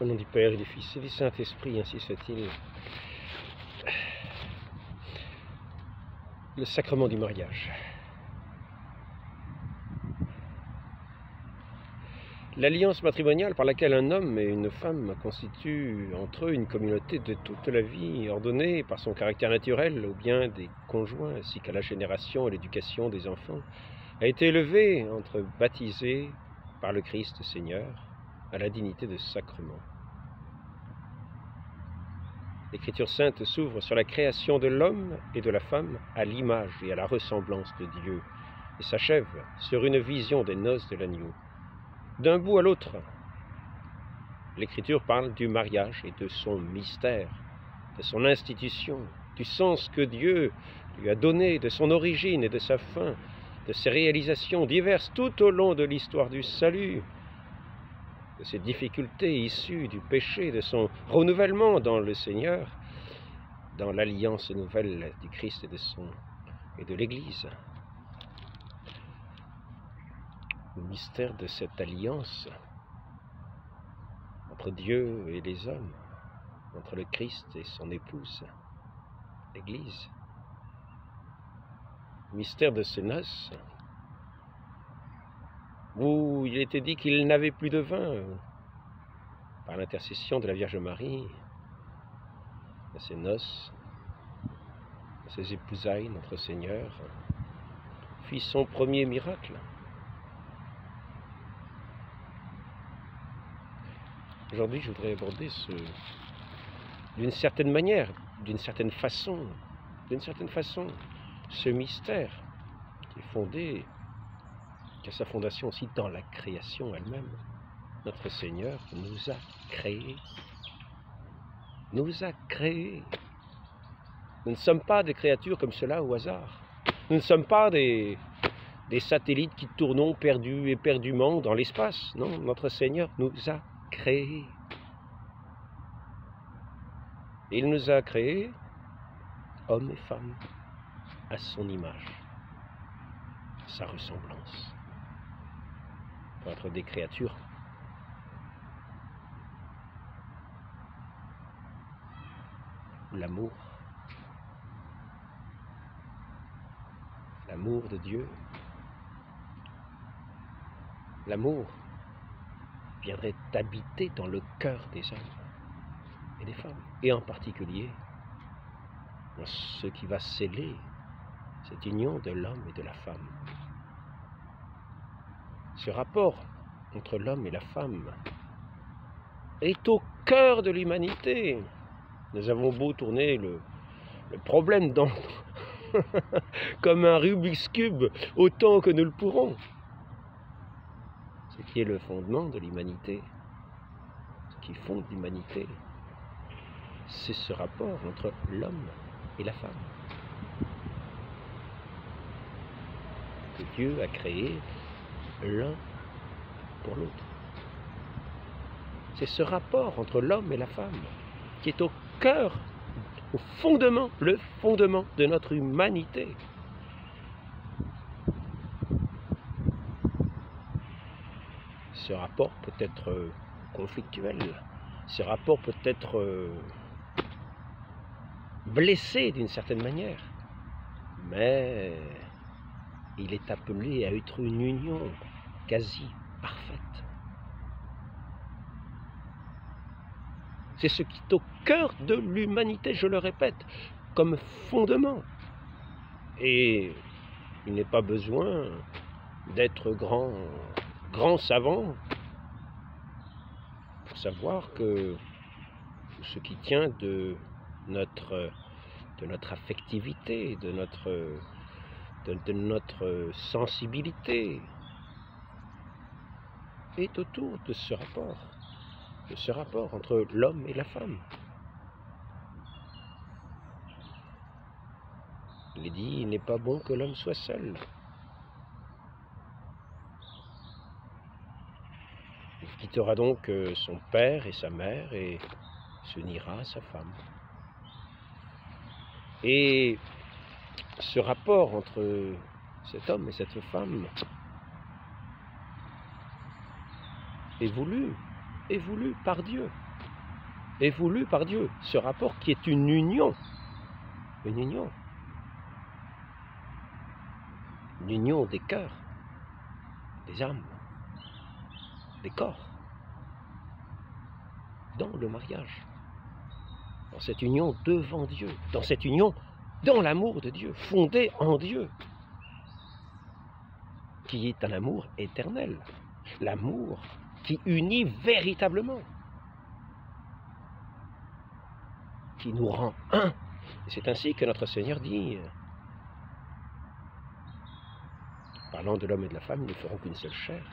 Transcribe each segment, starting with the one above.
Au nom du Père et du Fils et du Saint-Esprit, ainsi soit-il. Le sacrement du mariage. L'alliance matrimoniale par laquelle un homme et une femme constituent entre eux une communauté de toute la vie, ordonnée par son caractère naturel au bien des conjoints ainsi qu'à la génération et l'éducation des enfants, a été élevée entre baptisés par le Christ Seigneur à la dignité de sacrement. L'Écriture sainte s'ouvre sur la création de l'homme et de la femme à l'image et à la ressemblance de Dieu et s'achève sur une vision des noces de l'agneau. D'un bout à l'autre, l'Écriture parle du mariage et de son mystère, de son institution, du sens que Dieu lui a donné, de son origine et de sa fin, de ses réalisations diverses tout au long de l'histoire du salut, de ses difficultés issues du péché, de son renouvellement dans le Seigneur, dans l'alliance nouvelle du Christ et de l'Église. Le mystère de cette alliance entre Dieu et les hommes, entre le Christ et son épouse, l'Église. Le mystère de ces noces, où il était dit qu'il n'avait plus de vin, par l'intercession de la Vierge Marie, à ces noces, à ces épousailles, notre Seigneur fit son premier miracle. Aujourd'hui, je voudrais aborder d'une certaine manière, d'une certaine façon, ce mystère qui est fondé, qui a sa fondation aussi dans la création elle-même. Notre Seigneur nous a créés. Nous a créés. Nous ne sommes pas des créatures comme cela au hasard. Nous ne sommes pas des satellites qui tournons perdus et perdument dans l'espace. Non, notre Seigneur nous a créés. Il nous a créés, hommes et femmes, à son image, sa ressemblance, pour être des créatures l'amour de Dieu, l'amour viendrait habiter dans le cœur des hommes et des femmes, et en particulier dans ce qui va sceller cette union de l'homme et de la femme. Ce rapport entre l'homme et la femme est au cœur de l'humanité. Nous avons beau tourner le problème dans comme un Rubik's Cube autant que nous le pourrons. Ce qui est le fondement de l'humanité, ce qui fonde l'humanité, c'est ce rapport entre l'homme et la femme que Dieu a créé l'un pour l'autre. C'est ce rapport entre l'homme et la femme qui est au cœur, au fondement, le fondement de notre humanité. Ce rapport peut être conflictuel, ce rapport peut être blessé d'une certaine manière, mais il est appelé à être une union quasi parfaite. C'est ce qui est au cœur de l'humanité, je le répète, comme fondement. Et il n'est pas besoin d'être grand savant pour savoir que ce qui tient de notre affectivité, de notre sensibilité est autour de ce rapport entre l'homme et la femme. Il est dit, il n'est pas bon que l'homme soit seul. Il quittera donc son père et sa mère et s'unira à sa femme. Et ce rapport entre cet homme et cette femme est voulu par Dieu. est voulu par Dieu. Ce rapport qui est une union. Une union. Une union des cœurs, des âmes, des corps. Dans le mariage. Dans cette union devant Dieu. Dans cette union dans l'amour de Dieu, fondée en Dieu. Qui est un amour éternel. L'amour qui unit véritablement. Qui nous rend un. Et c'est ainsi que notre Seigneur dit, parlant de l'homme et de la femme, ils ne feront qu'une seule chair.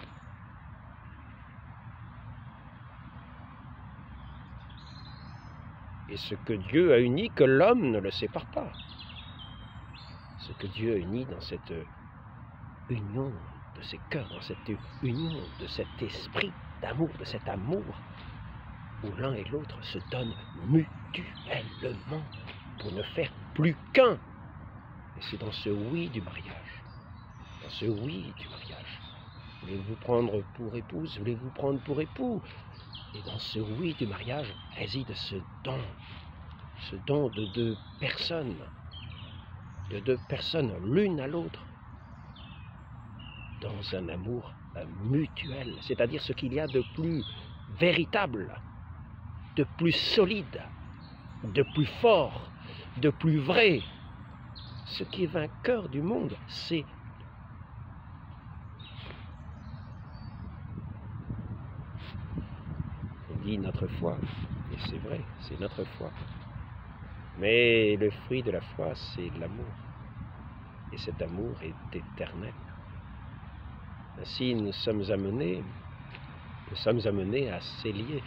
Et ce que Dieu a uni, que l'homme ne le sépare pas. Ce que Dieu a uni dans cette union de ses cœurs, dans cette union de cet esprit d'amour, de cet amour, où l'un et l'autre se donnent mutuellement pour ne faire plus qu'un. Et c'est dans ce oui du mariage, dans ce oui du mariage. Voulez-vous prendre pour épouse, voulez-vous prendre pour époux? Et dans ce oui du mariage réside ce don de deux personnes l'une à l'autre, dans un amour mutuel, c'est-à-dire ce qu'il y a de plus véritable, de plus solide, de plus fort, de plus vrai. Ce qui est vainqueur du monde, c'est dit notre foi, et c'est vrai, c'est notre foi. Mais le fruit de la foi, c'est l'amour. Et cet amour est éternel. Ainsi, nous sommes amenés à sceller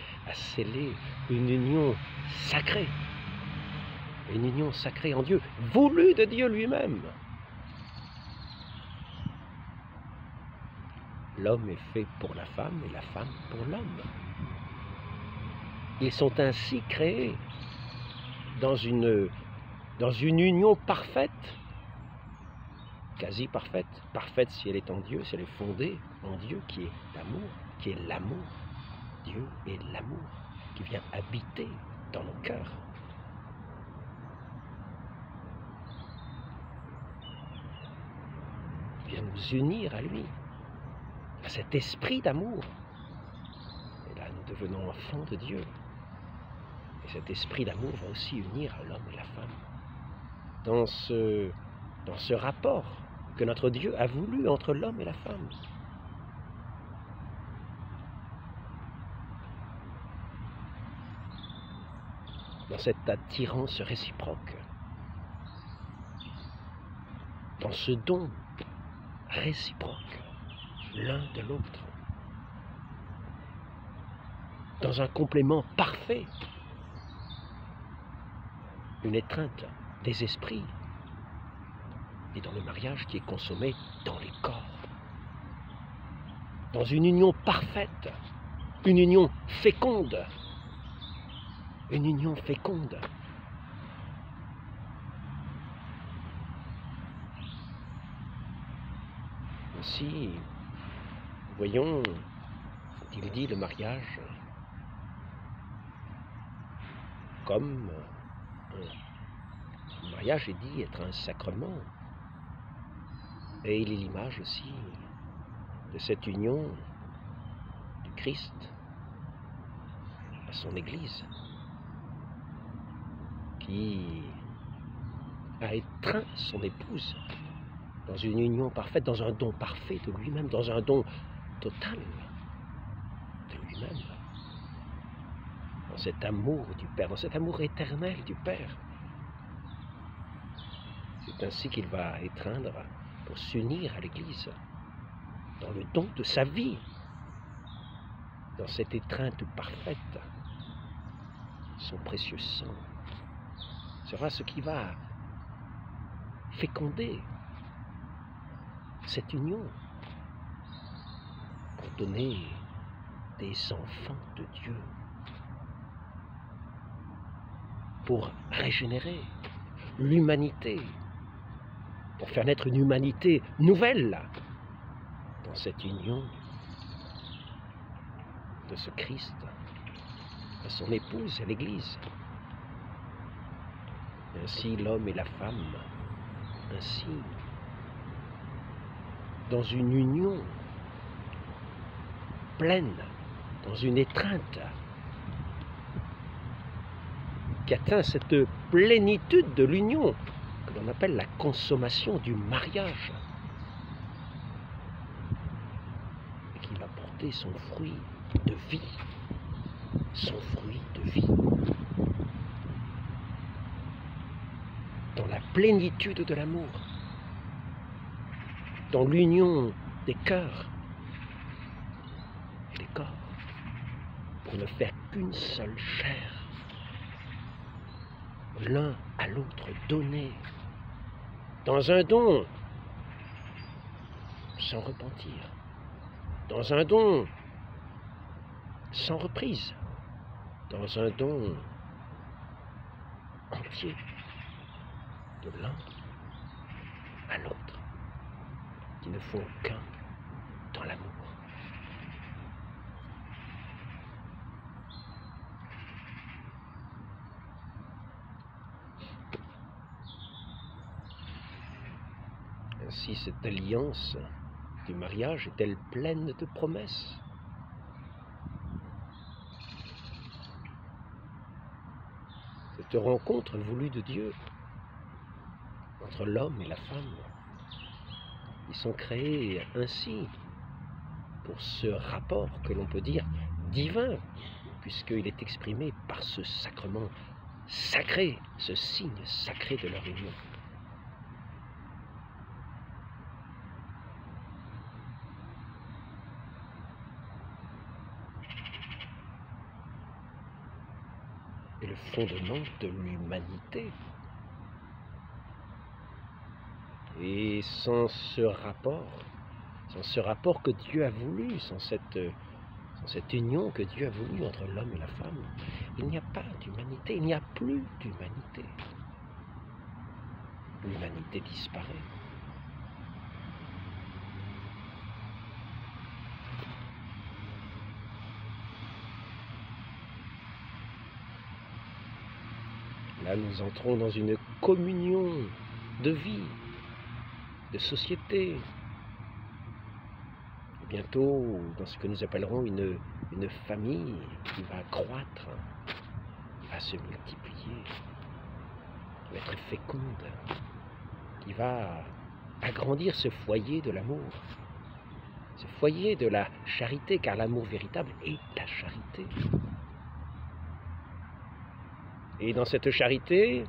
une union sacrée en Dieu, voulue de Dieu lui-même. L'homme est fait pour la femme et la femme pour l'homme. Ils sont ainsi créés dans une union parfaite, quasi parfaite, parfaite si elle est en Dieu, si elle est fondée en Dieu qui est l'amour, qui est l'amour. Dieu est l'amour qui vient habiter dans nos cœurs. Il vient nous unir à lui, à cet esprit d'amour. Et là, nous devenons enfants de Dieu. Et cet esprit d'amour va aussi unir l'homme et la femme dans ce rapport que notre Dieu a voulu entre l'homme et la femme. Dans cette attirance réciproque, dans ce don réciproque l'un de l'autre, dans un complément parfait, une étreinte des esprits, et dans le mariage qui est consommé dans les corps. Dans une union parfaite, une union féconde. Une union féconde. Ainsi, voyons, il dit le mariage comme le mariage est dit être un sacrement. Et il est l'image aussi de cette union du Christ à son Église, qui a étreint son épouse dans une union parfaite, dans un don parfait de lui-même, dans un don total de lui-même, dans cet amour du Père, dans cet amour éternel du Père. C'est ainsi qu'il va étreindre pour s'unir à l'Église, dans le don de sa vie, dans cette étreinte parfaite. Son précieux sang sera ce qui va féconder cette union pour donner des enfants de Dieu, pour régénérer l'humanité, pour faire naître une humanité nouvelle dans cette union de ce Christ à son épouse, à l'Église. Ainsi l'homme et la femme, ainsi, dans une union pleine, dans une étreinte qui atteint cette plénitude de l'union que l'on appelle la consommation du mariage et qui va porter son fruit de vie, son fruit de vie. Dans la plénitude de l'amour, dans l'union des cœurs et des corps, pour ne faire qu'une seule chair, l'un à l'autre donné, dans un don sans repentir, dans un don sans reprise, dans un don entier, de l'un à l'autre, qui ne font qu'un dans l'amour. Ainsi, cette alliance du mariage est-elle pleine de promesses? Cette rencontre voulue de Dieu entre l'homme et la femme, ils sont créés ainsi pour ce rapport que l'on peut dire divin, puisqu'il est exprimé par ce sacrement sacré, ce signe sacré de leur union. Et le fondement de l'humanité. Et sans ce rapport que Dieu a voulu, sans cette union que Dieu a voulu entre l'homme et la femme, il n'y a pas d'humanité, il n'y a plus d'humanité. L'humanité disparaît. Là, nous entrons dans une communion de vie, de société. Et bientôt, dans ce que nous appellerons une famille qui va croître, qui va se multiplier, qui va être féconde, qui va agrandir ce foyer de l'amour, ce foyer de la charité, car l'amour véritable est la charité. Et dans cette charité,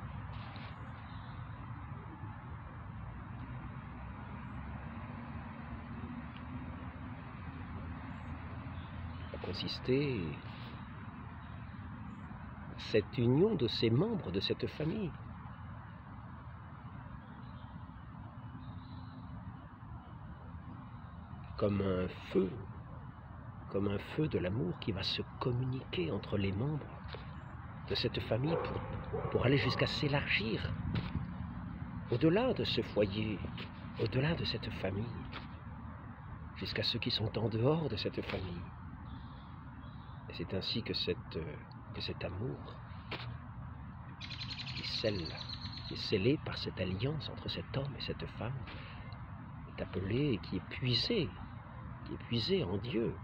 va consister cette union de ces membres de cette famille. Comme un feu de l'amour qui va se communiquer entre les membres de cette famille pour aller jusqu'à s'élargir au-delà de ce foyer, au-delà de cette famille, jusqu'à ceux qui sont en dehors de cette famille. Et c'est ainsi que cet amour qui est scellé par cette alliance entre cet homme et cette femme est appelé et qui est puisé en Dieu,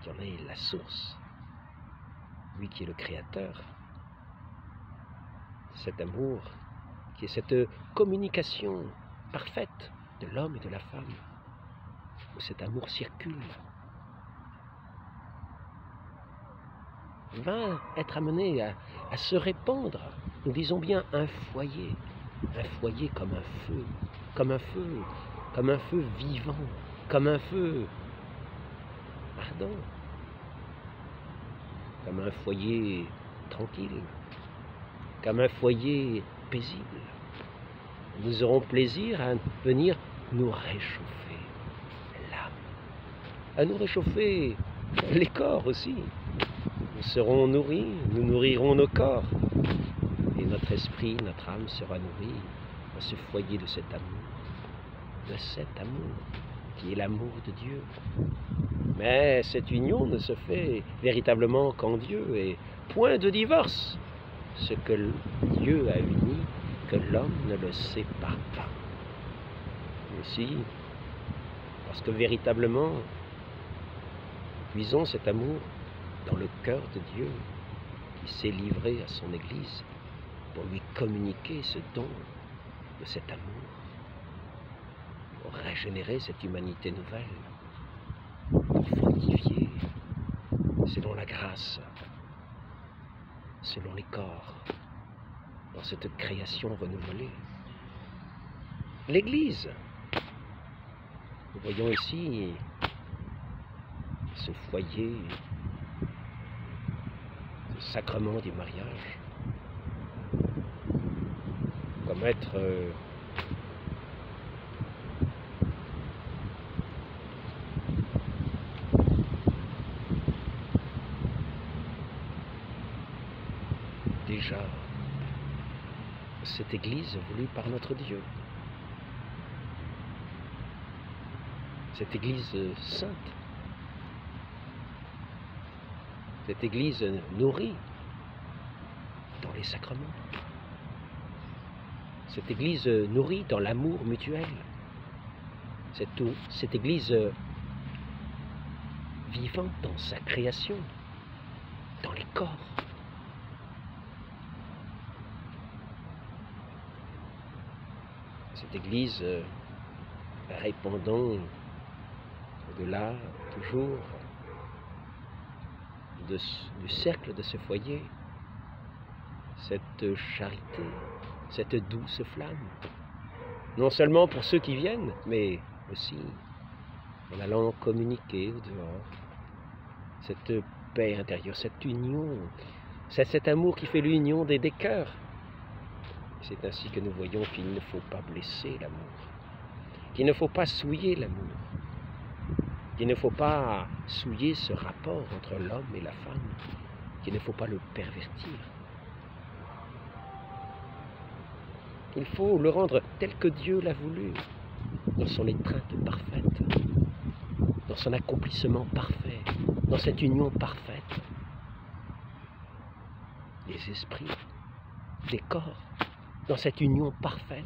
qui en est la source. Lui qui est le créateur, cet amour, qui est cette communication parfaite de l'homme et de la femme, où cet amour circule, va être amené à se répandre. Nous disons bien un foyer comme un feu vivant, comme un feu ardent, comme un foyer tranquille, comme un foyer paisible. Nous aurons plaisir à venir nous réchauffer l'âme, à nous réchauffer les corps aussi. Nous serons nourris, nous nourrirons nos corps, et notre esprit, notre âme sera nourrie à ce foyer de cet amour qui est l'amour de Dieu. Mais cette union ne se fait véritablement qu'en Dieu et point de divorce. Ce que Dieu a uni, que l'homme ne le sépare pas. Aussi, parce que véritablement, puisons cet amour dans le cœur de Dieu qui s'est livré à son Église pour lui communiquer ce don de cet amour, pour régénérer cette humanité nouvelle, pour fructifier selon la grâce, selon les corps, dans cette création renouvelée. L'Église, nous voyons ici ce foyer, ce sacrement du mariage, comme être déjà cette Église voulue par notre Dieu, cette Église sainte, cette Église nourrie dans les sacrements, cette Église nourrie dans l'amour mutuel, cette Église vivante dans sa création, dans les corps. Cette Église répandant au-delà, toujours, du cercle de ce foyer, cette charité, cette douce flamme, non seulement pour ceux qui viennent, mais aussi en allant communiquer au dehors, cette paix intérieure, cette union, c'est cet amour qui fait l'union des cœurs. C'est ainsi que nous voyons qu'il ne faut pas blesser l'amour, qu'il ne faut pas souiller l'amour, qu'il ne faut pas souiller ce rapport entre l'homme et la femme, qu'il ne faut pas le pervertir. Il faut le rendre tel que Dieu l'a voulu, dans son étreinte parfaite, dans son accomplissement parfait, dans cette union parfaite des esprits, des corps, dans cette union parfaite.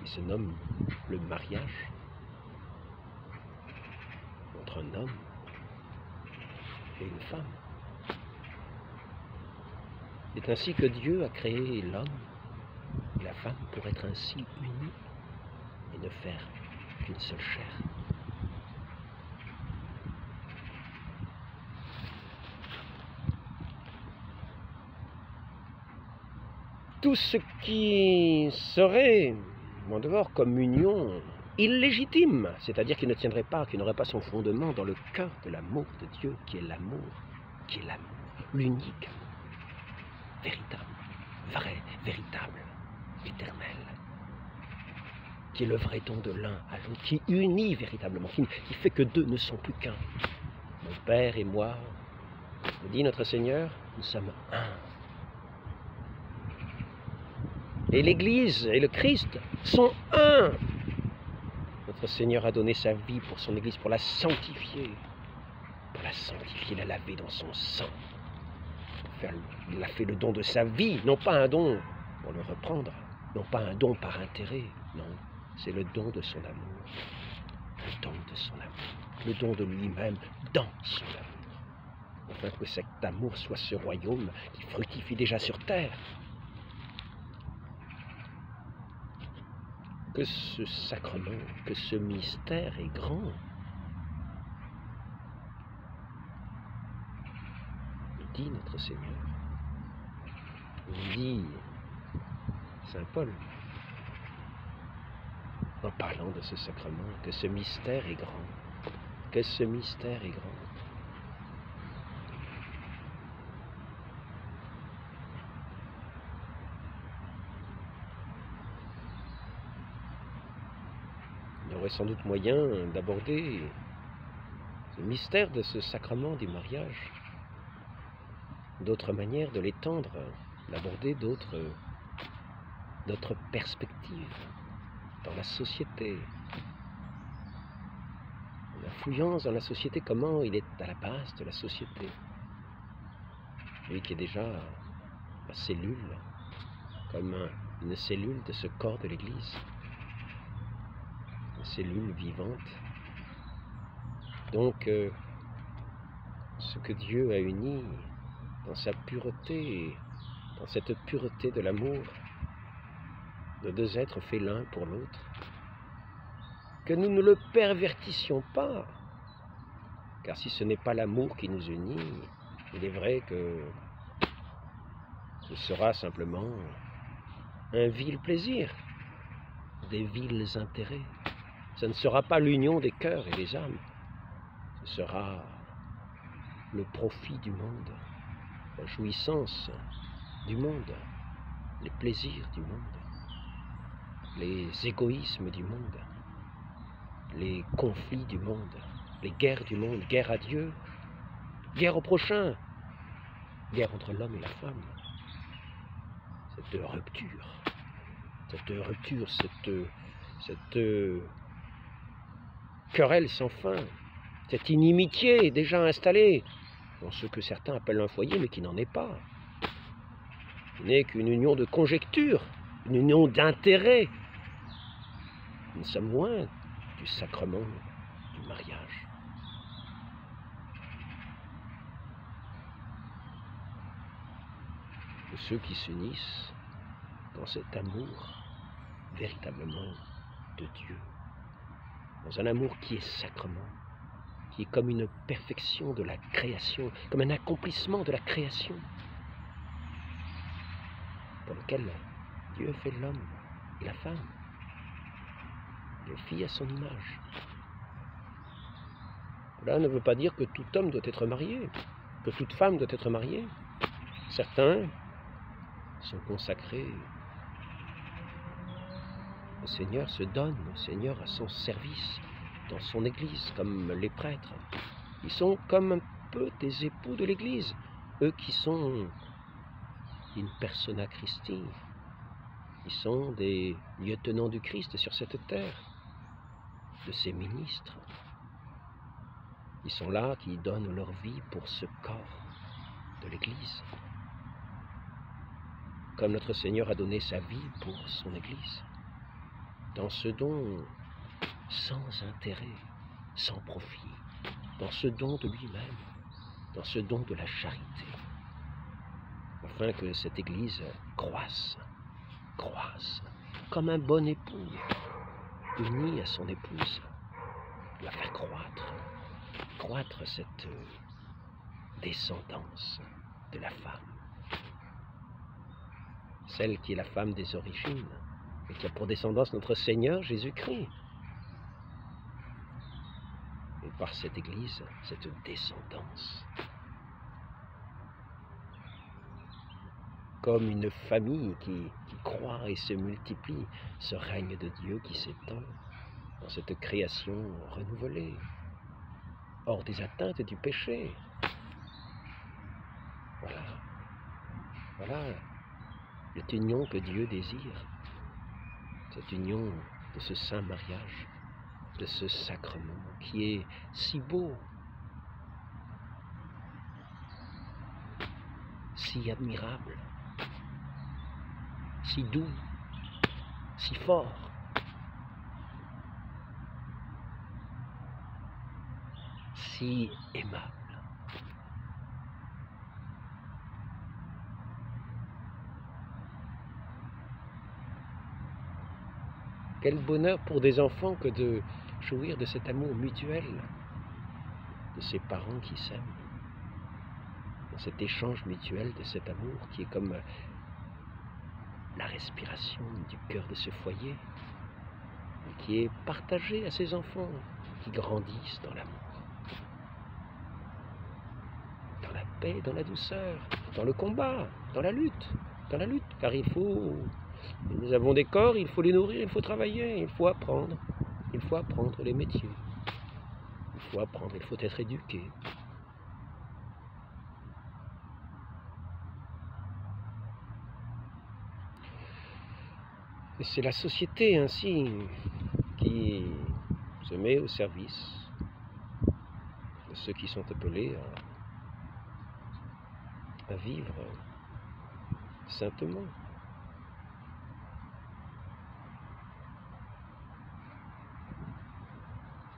Qui se nomme le mariage entre un homme et une femme. C'est ainsi que Dieu a créé l'homme et la femme pour être ainsi unis et ne faire qu'une seule chair. Tout ce qui serait, en dehors, comme union illégitime, c'est-à-dire qui ne tiendrait pas, qui n'aurait pas son fondement dans le cœur de l'amour de Dieu, qui est l'amour, l'unique, véritable, vrai, véritable, éternel, qui est le vrai don de l'un à l'autre, qui unit véritablement, qui fait que deux ne sont plus qu'un. Mon Père et moi, nous dit notre Seigneur, nous sommes un. Et l'Église et le Christ sont un. Notre Seigneur a donné sa vie pour son Église, pour la sanctifier, la laver dans son sang. Il a fait le don de sa vie, non pas un don pour le reprendre, non pas un don par intérêt, non, c'est le don de son amour, le don de son amour, le don de lui-même dans son amour, afin que cet amour soit ce royaume qui fructifie déjà sur terre. Que ce sacrement, que ce mystère est grand. Nous dit notre Seigneur, nous dit Saint Paul, en parlant de ce sacrement, que ce mystère est grand, que ce mystère est grand. aurait sans doute moyen d'aborder le mystère de ce sacrement du mariage, d'autres manières de l'étendre, d'aborder d'autres perspectives dans la société, l'influence dans la société, comment il est à la base de la société, lui qui est déjà la cellule, comme une cellule de ce corps de l'Église, une cellule vivante. Donc, ce que Dieu a uni dans sa pureté, dans cette pureté de l'amour, de deux êtres faits l'un pour l'autre, que nous ne le pervertissions pas, car si ce n'est pas l'amour qui nous unit, il est vrai que ce sera simplement un vil plaisir, des vils intérêts. Ce ne sera pas l'union des cœurs et des âmes, ce sera le profit du monde, la jouissance du monde, les plaisirs du monde, les égoïsmes du monde, les conflits du monde, les guerres du monde, guerre à Dieu, guerre au prochain, guerre entre l'homme et la femme. Cette rupture, cette querelle sans fin, cette inimitié déjà installée dans ce que certains appellent un foyer, mais qui n'en est pas. Il n'est qu'une union de conjectures, une union d'intérêts. Nous sommes loin du sacrement du mariage. De ceux qui s'unissent dans cet amour véritablement de Dieu, dans un amour qui est sacrement, qui est comme une perfection de la création, comme un accomplissement de la création, dans lequel Dieu fait l'homme et la femme, les filles à son image. Cela ne veut pas dire que tout homme doit être marié, que toute femme doit être mariée. Certains sont consacrés au Seigneur, se donnent au Seigneur à son service dans son Église, comme les prêtres. Ils sont comme un peu des époux de l'Église, eux qui sont in persona Christi. Ils sont des lieutenants du Christ sur cette terre, de ses ministres. Ils sont là qui donnent leur vie pour ce corps de l'Église, comme notre Seigneur a donné sa vie pour son Église, dans ce don sans intérêt, sans profit, dans ce don de lui-même, dans ce don de la charité, afin que cette Église croisse, comme un bon époux, uni à son épouse, doit faire croître cette descendance de la femme, celle qui est la femme des origines, et qui a pour descendance notre Seigneur Jésus-Christ. Et par cette Église, cette descendance, comme une famille qui croît et se multiplie, ce règne de Dieu qui s'étend dans cette création renouvelée, hors des atteintes du péché. Voilà cette union que Dieu désire, cette union de ce saint mariage, de ce sacrement qui est si beau, si admirable, si doux, si fort. Si aimable. Quel bonheur pour des enfants que de jouir de cet amour mutuel, de ces parents qui s'aiment, de cet échange mutuel, de cet amour qui est comme la respiration du cœur de ce foyer, et qui est partagé à ces enfants qui grandissent dans l'amour, dans la paix, dans la douceur, dans le combat, dans la lutte, car nous avons des corps, il faut les nourrir, il faut travailler, il faut apprendre, Il faut apprendre les métiers. Il faut apprendre, il faut être éduqué. Et c'est la société ainsi qui se met au service de ceux qui sont appelés à vivre saintement.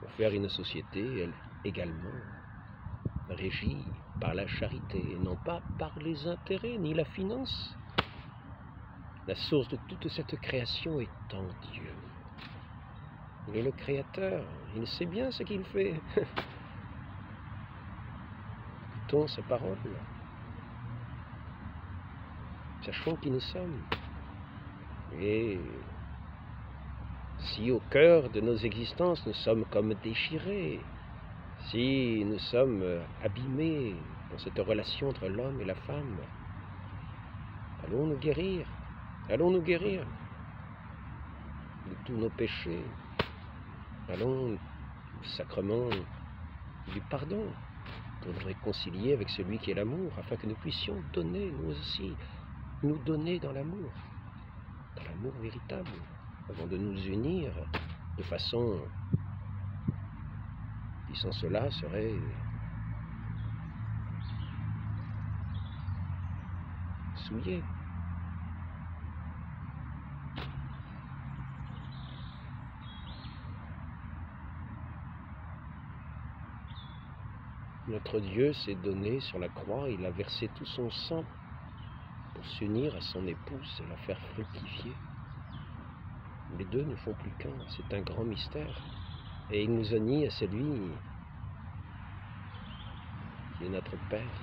Pour faire une société, elle également, régie par la charité, et non pas par les intérêts ni la finance. La source de toute cette création est en Dieu. Il est le Créateur, il sait bien ce qu'il fait. Écoutons sa parole. Sachons qui nous sommes. Et si au cœur de nos existences nous sommes comme déchirés, si nous sommes abîmés dans cette relation entre l'homme et la femme, allons nous guérir de tous nos péchés. Allons au sacrement du pardon pour nous réconcilier avec celui qui est l'amour, afin que nous puissions donner, nous aussi, nous donner dans l'amour véritable, avant de nous unir de façon qui sans cela serait souillée. Notre Dieu s'est donné sur la croix, il a versé tout son sang pour s'unir à son épouse et la faire fructifier. Les deux ne font plus qu'un, c'est un grand mystère. Et il nous unit à celui qui est notre Père.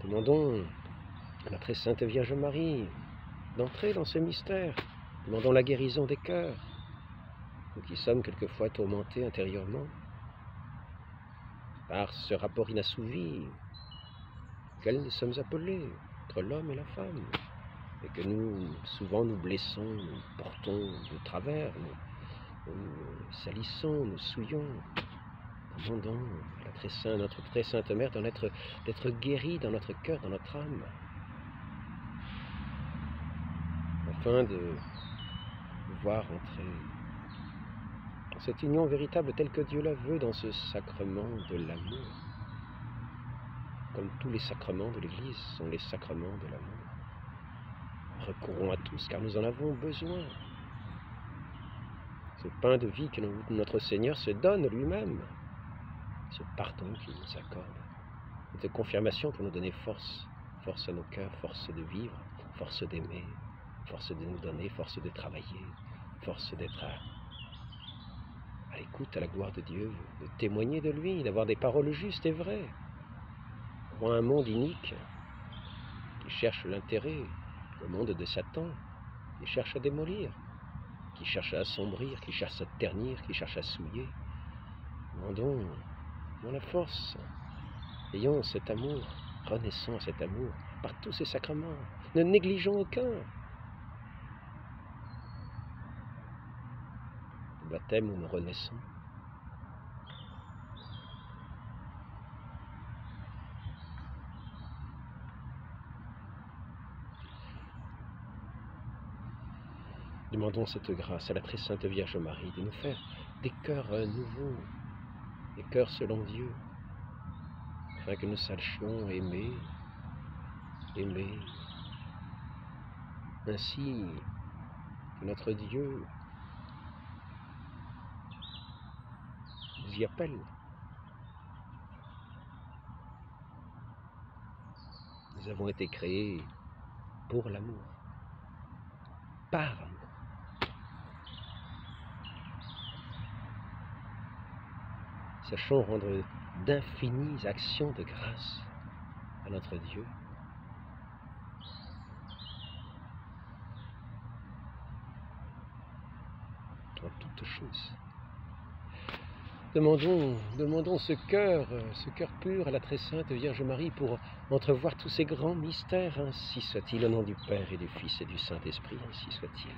Demandons à la très sainte Vierge Marie d'entrer dans ce mystère. Demandons la guérison des cœurs, nous qui sommes quelquefois tourmentés intérieurement par ce rapport inassouvi auquel nous sommes appelés entre l'homme et la femme, et que nous, souvent, nous blessons, nous portons de travers, nous salissons, nous souillons. Demandons à notre très sainte Mère d'être guérie dans notre cœur, dans notre âme, afin de pouvoir entrer dans cette union véritable telle que Dieu la veut, dans ce sacrement de l'amour. Comme tous les sacrements de l'Église sont les sacrements de l'amour. Recourons à tous, car nous en avons besoin. Ce pain de vie que notre Seigneur se donne lui-même, ce pardon qu'il nous accorde, cette confirmation pour nous donner force à nos cœurs, force de vivre, force d'aimer, force de nous donner, force de travailler, force d'être à l'écoute, à la gloire de Dieu, de témoigner de lui, d'avoir des paroles justes et vraies. Pour un monde inique qui cherche l'intérêt, le monde de Satan, qui cherche à démolir, qui cherche à assombrir, qui cherche à ternir, qui cherche à souiller. Demandons la force, ayons cet amour, renaissons cet amour par tous ces sacrements, ne négligeons aucun. Le baptême où nous renaissons, demandons cette grâce à la très sainte Vierge Marie de nous faire des cœurs nouveaux, des cœurs selon Dieu, afin que nous sachions aimer, ainsi que notre Dieu nous y appelle. Nous avons été créés pour l'amour, par amour. Sachons rendre d'infinies actions de grâce à notre Dieu. En toutes choses. Demandons ce cœur pur à la très sainte Vierge Marie pour entrevoir tous ces grands mystères. Ainsi soit-il, au nom du Père et du Fils et du Saint-Esprit, ainsi soit-il.